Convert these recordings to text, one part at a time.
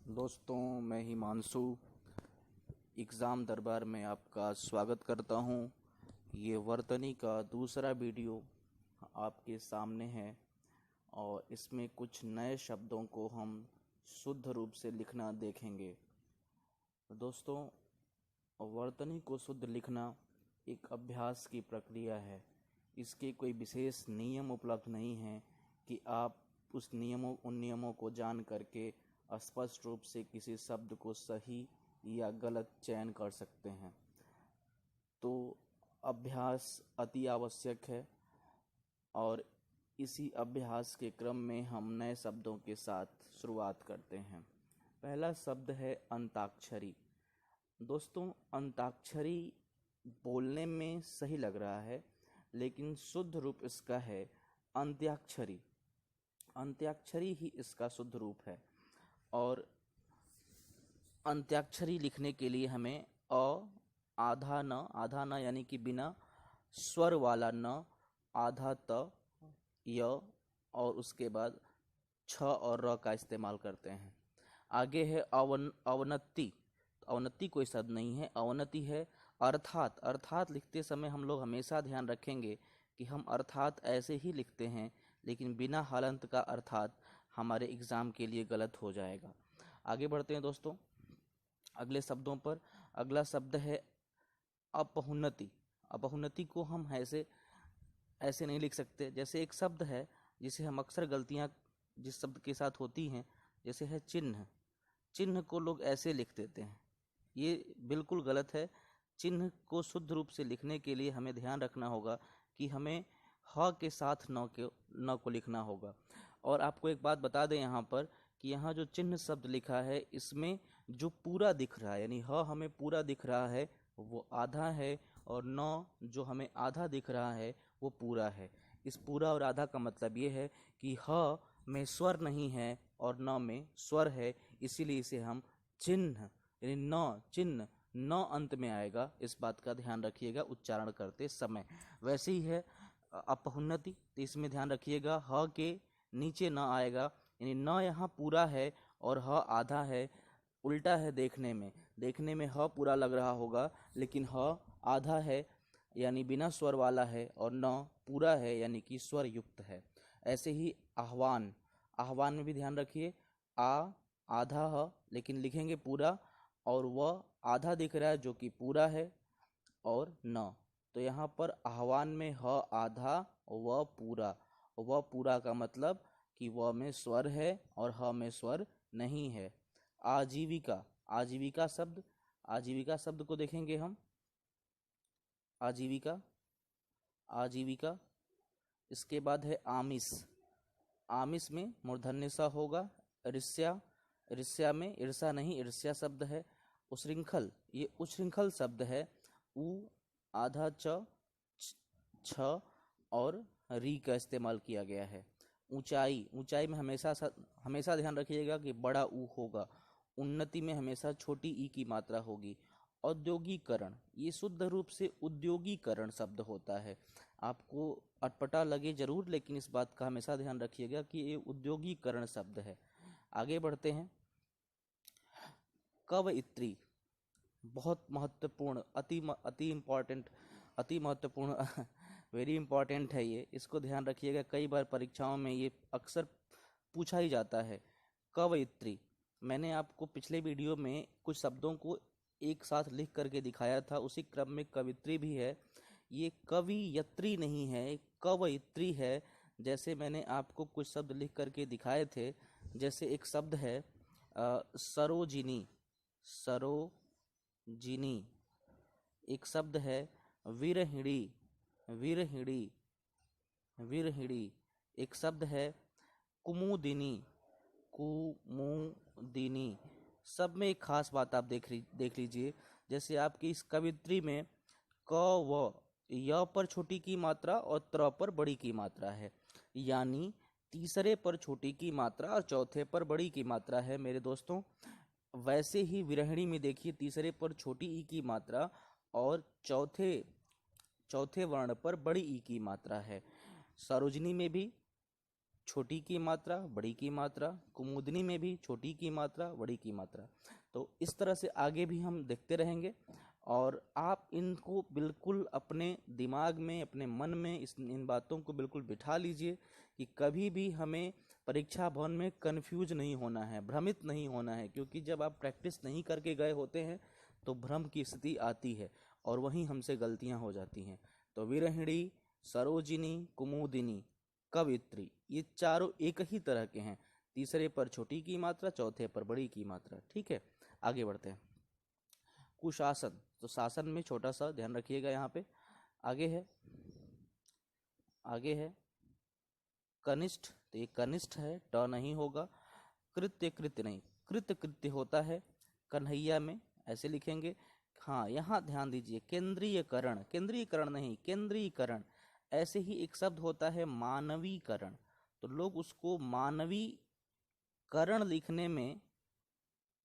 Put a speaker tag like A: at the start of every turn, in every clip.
A: दोस्तों, मैं हिमांशु एग्ज़ाम दरबार में आपका स्वागत करता हूं। ये वर्तनी का दूसरा वीडियो आपके सामने है और इसमें कुछ नए शब्दों को हम शुद्ध रूप से लिखना देखेंगे। दोस्तों, वर्तनी को शुद्ध लिखना एक अभ्यास की प्रक्रिया है। इसके कोई विशेष नियम उपलब्ध नहीं हैं कि आप उन नियमों को जान करके स्पष्ट रूप से किसी शब्द को सही या गलत चयन कर सकते हैं। तो अभ्यास अति आवश्यक है और इसी अभ्यास के क्रम में हम नए शब्दों के साथ शुरुआत करते हैं। पहला शब्द है अंताक्षरी। दोस्तों, अंताक्षरी बोलने में सही लग रहा है, लेकिन शुद्ध रूप इसका है अंत्याक्षरी। अंत्याक्षरी ही इसका शुद्ध रूप है और अंत्याक्षरी लिखने के लिए हमें आधा न यानी कि बिना स्वर वाला न, आधा त, य और उसके बाद छ और र का इस्तेमाल करते हैं। आगे है अवनति। अवनति कोई शब्द नहीं है, अवनति है अर्थात। अर्थात लिखते समय हम लोग हमेशा ध्यान रखेंगे कि हम अर्थात ऐसे ही लिखते हैं, लेकिन बिना हलंत का अर्थात हमारे एग्ज़ाम के लिए गलत हो जाएगा। आगे बढ़ते हैं दोस्तों अगले शब्दों पर। अगला शब्द है अपहुन्नति। अपहुन्नति को हम ऐसे नहीं लिख सकते। जैसे एक शब्द है जिसे हम अक्सर गलतियां जिस शब्द के साथ होती हैं, जैसे है चिन्ह। चिन्ह को लोग ऐसे लिख देते हैं, ये बिल्कुल गलत है। चिन्ह को शुद्ध रूप से लिखने के लिए हमें ध्यान रखना होगा कि हमें ह के साथ न को लिखना होगा। और आपको एक बात बता दें यहाँ पर कि यहाँ जो चिन्ह शब्द लिखा है, इसमें जो पूरा दिख रहा है, यानी ह हमें पूरा दिख रहा है वो आधा है, और न जो हमें आधा दिख रहा है वो पूरा है। इस पूरा और आधा का मतलब ये है कि ह में स्वर नहीं है और न में स्वर है, इसीलिए इसे हम चिन्ह यानी न, चिन्ह न अंत में आएगा। इस बात का ध्यान रखिएगा उच्चारण करते समय। वैसे ही है अपहुन्नति, तो इसमें ध्यान रखिएगा ह के नीचे न आएगा, यानी न यहाँ पूरा है और ह आधा है। उल्टा है देखने में ह पूरा लग रहा होगा, लेकिन ह आधा है यानी बिना स्वर वाला है, और न पूरा है यानी कि स्वर युक्त है। ऐसे ही आह्वान। आह्वान में भी ध्यान रखिए, आधा ह लेकिन लिखेंगे पूरा, और वह आधा दिख रहा है जो कि पूरा है, और न। तो यहाँ पर आह्वान में ह आधा व पूरा। वह पूरा का मतलब कि वह में स्वर है और ह में स्वर नहीं है। आजीविका। आजीविका शब्द को देखेंगे हम। आजीविका। इसके बाद है आमिष। आमिष में मूर्धन्य सा होगा। ईर्ष्या में ईर्ष्या नहीं, ईर्ष्या शब्द है। उच्छृंखल, ये उच्छृंखल शब्द है। उ आधा छ और री का इस्तेमाल किया गया है। ऊंचाई में हमेशा ध्यान रखिएगा कि बड़ा ऊ होगा। उन्नति में हमेशा छोटी ई की मात्रा होगी। औद्योगिकरण, ये शुद्ध रूप से उद्योगीकरण शब्द होता है। आपको अटपटा लगे जरूर, लेकिन इस बात का हमेशा ध्यान रखिएगा कि ये उद्योगीकरण शब्द है। आगे बढ़ते हैं। कवयित्री, बहुत महत्वपूर्ण, अति महत्वपूर्ण वेरी इंपॉर्टेंट है ये। इसको ध्यान रखिएगा, कई बार परीक्षाओं में ये अक्सर पूछा ही जाता है। कवयित्री, मैंने आपको पिछले वीडियो में कुछ शब्दों को एक साथ लिख करके दिखाया था, उसी क्रम में कवित्री भी है। ये कवियत्री नहीं है, कवयित्री है। जैसे मैंने आपको कुछ शब्द लिख करके दिखाए थे, जैसे एक शब्द है सरोजिनी। एक शब्द है विरहिणी। एक शब्द है कुमुदिनी। सब में एक खास बात आप देख लीजिए। जैसे आपकी इस कवित्री में क व य पर छोटी की मात्रा और त्र पर बड़ी की मात्रा है, यानी तीसरे पर छोटी की मात्रा और चौथे पर बड़ी की मात्रा है मेरे दोस्तों। वैसे ही विरहिणी में देखिए, तीसरे पर छोटी ई की मात्रा और चौथे वर्ण पर बड़ी ई की मात्रा है। सरोजिनी में भी छोटी की मात्रा, बड़ी की मात्रा, कुमुदनी में भी छोटी की मात्रा, बड़ी की मात्रा। तो इस तरह से आगे भी हम देखते रहेंगे और आप इनको बिल्कुल अपने दिमाग में, अपने मन में इन बातों को बिल्कुल बिठा लीजिए कि कभी भी हमें परीक्षा भवन में कंफ्यूज नहीं होना है, भ्रमित नहीं होना है, क्योंकि जब आप प्रैक्टिस नहीं करके गए होते हैं तो भ्रम की स्थिति आती है और वहीं हमसे गलतियां हो जाती हैं। तो विरहिणी, सरोजिनी, कुमुदिनी, कवित्री, ये चारों एक ही तरह के हैं। तीसरे पर छोटी की मात्रा, चौथे पर बड़ी की मात्रा। ठीक है, आगे बढ़ते हैं। कुशासन, तो शासन में छोटा सा ध्यान रखिएगा यहाँ पे। आगे है, आगे है कनिष्ठ, तो ये कनिष्ठ है, ट नहीं होगा। कृत्य, कृत्य नहीं, कृत्य कृत्य होता है कन्हैया में, ऐसे लिखेंगे। हाँ, यहाँ ध्यान दीजिए, केंद्रीयकरण, केंद्रीयकरण नहीं, केंद्रीकरण। ऐसे ही एक शब्द होता है मानवीकरण, तो लोग उसको मानवीकरण लिखने में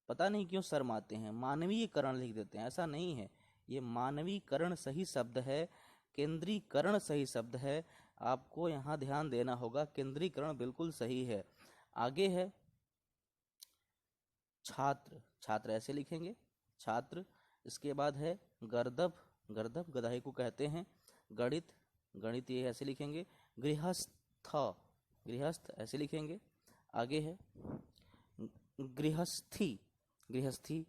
A: पता नहीं क्यों शर्माते हैं, मानवीयकरण लिख देते हैं। ऐसा नहीं है, ये मानवीकरण सही शब्द है, केंद्रीकरण सही शब्द है। आपको यहाँ ध्यान देना होगा, केंद्रीकरण बिल्कुल सही है। आगे है छात्र, छात्र ऐसे लिखेंगे, छात्र। इसके बाद है गर्दभ, गर्दभ गधाई को कहते हैं। गणित, गणित ये ऐसे लिखेंगे। गृहस्थ, गृहस्थ ऐसे लिखेंगे। आगे है गृहस्थी, गृहस्थी।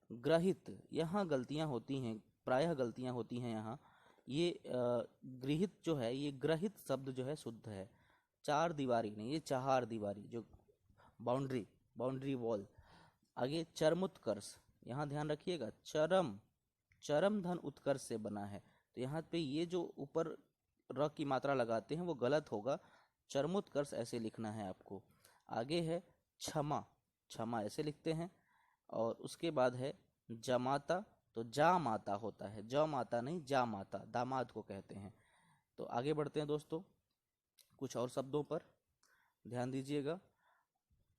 A: ग्रहित, यहाँ गलतियाँ होती हैं, प्रायः गलतियाँ होती हैं यहाँ। ये गृहित जो है, ये ग्रहित शब्द जो है शुद्ध है, चार दीवारी नहीं, ये चार दीवारी, जो बाउंड्री, बाउंड्री वॉल। आगे चरमोत्कर्ष, यहाँ ध्यान रखिएगा, चरम, चरम धन उत्कर्ष से बना है, तो यहाँ पे ये जो ऊपर र की मात्रा लगाते हैं वो गलत होगा, चरमोत्कर्ष ऐसे लिखना है आपको। आगे है क्षमा, क्षमा ऐसे लिखते हैं। और उसके बाद है जमाता, तो जा माता होता है, ज माता नहीं, जा माता, दामाद को कहते हैं। तो आगे बढ़ते हैं दोस्तों, कुछ और शब्दों पर ध्यान दीजिएगा।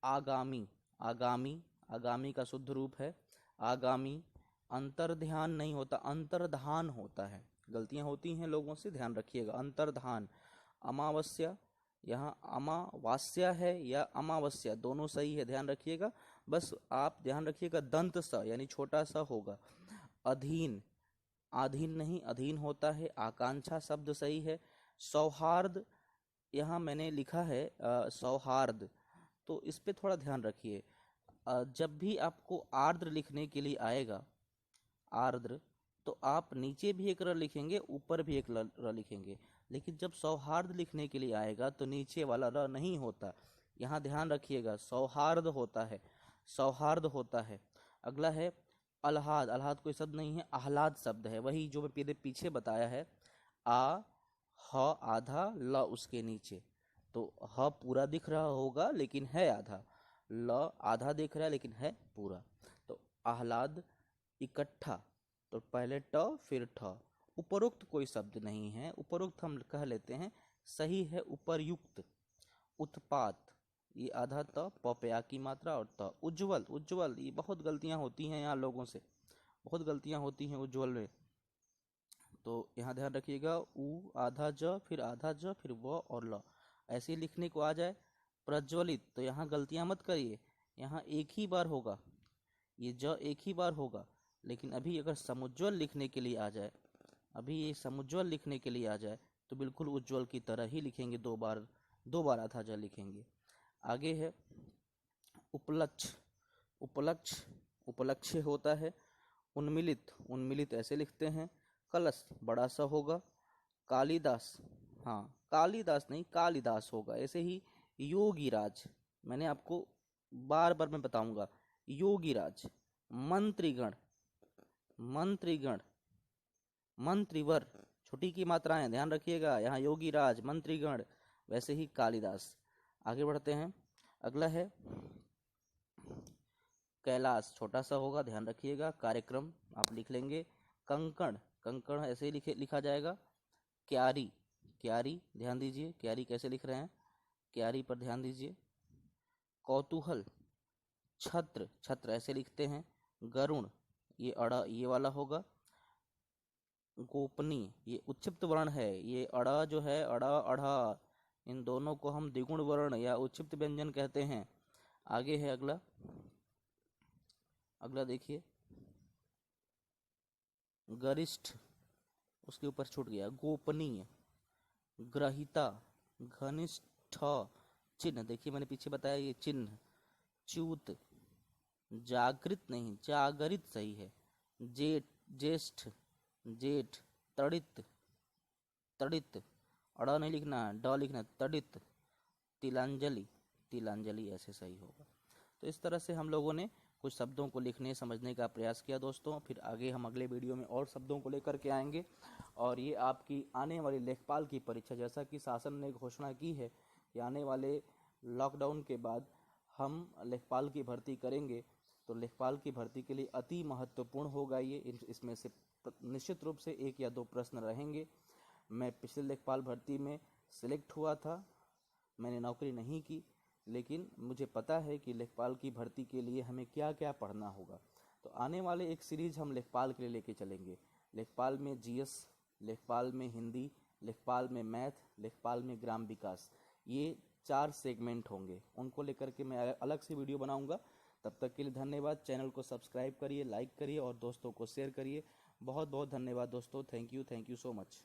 A: आगामी, आगामी, आगामी का शुद्ध रूप है आगामी। अंतर्ध्यान नहीं होता, अंतर्धान होता है, गलतियां होती हैं लोगों से, ध्यान रखिएगा, अंतर्धान। अमावस्या, यहाँ अमावास्या है या अमावस्या, दोनों सही है, ध्यान रखिएगा। बस आप ध्यान रखिएगा, दंत सा यानी छोटा सा होगा। अधीन, आधीन नहीं, अधीन होता है। आकांक्षा शब्द सही है। सौहार्द, यहाँ मैंने लिखा है सौहार्द, तो इस पे थोड़ा ध्यान रखिए। जब भी आपको आर्द्र लिखने के लिए आएगा, आर्द्र, तो आप नीचे भी एक र लिखेंगे, ऊपर भी एक र लिखेंगे, लेकिन जब सौहार्द लिखने के लिए आएगा तो नीचे वाला र नहीं होता, यहाँ ध्यान रखिएगा, सौहार्द होता है, सौहार्द होता है। अगला है आह्लाद, आह्लाद कोई शब्द नहीं है, आह्लाद शब्द है, वही जो मैं पीछे बताया है, आ ह आधा, ल उसके नीचे, तो ह पूरा दिख रहा होगा लेकिन है आधा, ल आधा दिख रहा है लेकिन है पूरा। तो आह्लाद। इकट्ठा, तो पहले ट फिर ठ। उपरोक्त कोई शब्द नहीं है, उपरोक्त हम कह लेते हैं, सही है उपरयुक्त। उत्पात, ये आधा त, पपया की मात्रा और त। उज्ज्वल, उज्ज्वल, ये बहुत गलतियां होती हैं यहाँ लोगों से, बहुत गलतियां होती हैं उज्ज्वल में, तो यहाँ ध्यान रखिएगा। उ आधा ज, फिर आधा ज, फिर व और ल, ऐसे लिखने को आ जाए। प्रज्वलित, तो यहाँ गलतियां मत करिए, यहाँ एक ही बार होगा, ये ज एक ही बार होगा, लेकिन अभी अगर समुज्ज्वल लिखने के लिए आ जाए, अभी ये समुज्ज्वल लिखने के लिए आ जाए तो बिल्कुल उज्ज्वल की तरह ही लिखेंगे, दो बार आधा ज लिखेंगे। आगे है उपलक्ष्य, उपलक्ष्य, उपलक्ष्य होता है। उन्मिलित, उन्मिलित ऐसे लिखते हैं। कलश बड़ा सा होगा। कालिदास, हाँ कालिदास नहीं, कालिदास होगा, ऐसे ही। योगीराज, मैंने आपको बार बार मैं बताऊंगा, योगीराज। मंत्रीगण, मंत्रीगण, मंत्रीवर, छोटी की मात्राएं ध्यान रखिएगा, यहाँ योगीराज, मंत्रीगण, वैसे ही कालिदास। आगे बढ़ते हैं, अगला है कैलाश, छोटा सा होगा, ध्यान रखिएगा। कार्यक्रम आप लिख लेंगे। कंकण, कंकण ऐसे ही लिखा जाएगा। क्यारी, क्यारी ध्यान दीजिए, क्यारी कैसे लिख रहे हैं, क्यारी पर ध्यान दीजिए। कौतूहल, छत्र, छत्र ऐसे लिखते हैं। गरुण, ये अड़ा ये वाला होगा। गोपनीय, ये उच्चिप्त वर्ण है, ये अड़ा जो है, अड़ा अढ़ा, इन दोनों को हम द्विगुण वर्ण या उच्चिप्त व्यंजन कहते हैं। आगे है अगला, अगला देखिए, गरिष्ठ, उसके ऊपर छूट गया, गोपनीय, ग्रहिता, घनिष्ठ, चिन्ह, देखिए मैंने पीछे बताया ये चिन्ह, च्यूत, जागृत नहीं जागरित सही है, जेठ, ज्येष्ठ, जेठ, तड़ित, तड़ित, अड़ा नहीं लिखना, ड लिखना, तड़ित, तिलांजलि, तिलांजलि ऐसे सही होगा। तो इस तरह से हम लोगों ने कुछ शब्दों को लिखने समझने का प्रयास किया दोस्तों। फिर आगे हम अगले वीडियो में और शब्दों को लेकर के आएंगे। और ये आपकी आने वाली लेखपाल की परीक्षा, जैसा कि शासन ने घोषणा की है कि आने वाले लॉकडाउन के बाद हम लेखपाल की भर्ती करेंगे, तो लेखपाल की भर्ती के लिए अति महत्वपूर्ण होगा ये। इसमें से निश्चित रूप से 1 या 2 प्रश्न रहेंगे। मैं पिछले लेखपाल भर्ती में सिलेक्ट हुआ था, मैंने नौकरी नहीं की, लेकिन मुझे पता है कि लेखपाल की भर्ती के लिए हमें क्या क्या पढ़ना होगा। तो आने वाले एक सीरीज हम लेखपाल के लिए लेके चलेंगे। लेखपाल में जीएस, लेखपाल में हिंदी, लेखपाल में मैथ, लेखपाल में ग्राम विकास, ये 4 सेगमेंट होंगे। उनको लेकर के मैं अलग से वीडियो बनाऊंगा। तब तक के लिए धन्यवाद। चैनल को सब्सक्राइब करिए, लाइक करिए और दोस्तों को शेयर करिए। बहुत बहुत धन्यवाद दोस्तों। Thank you so much.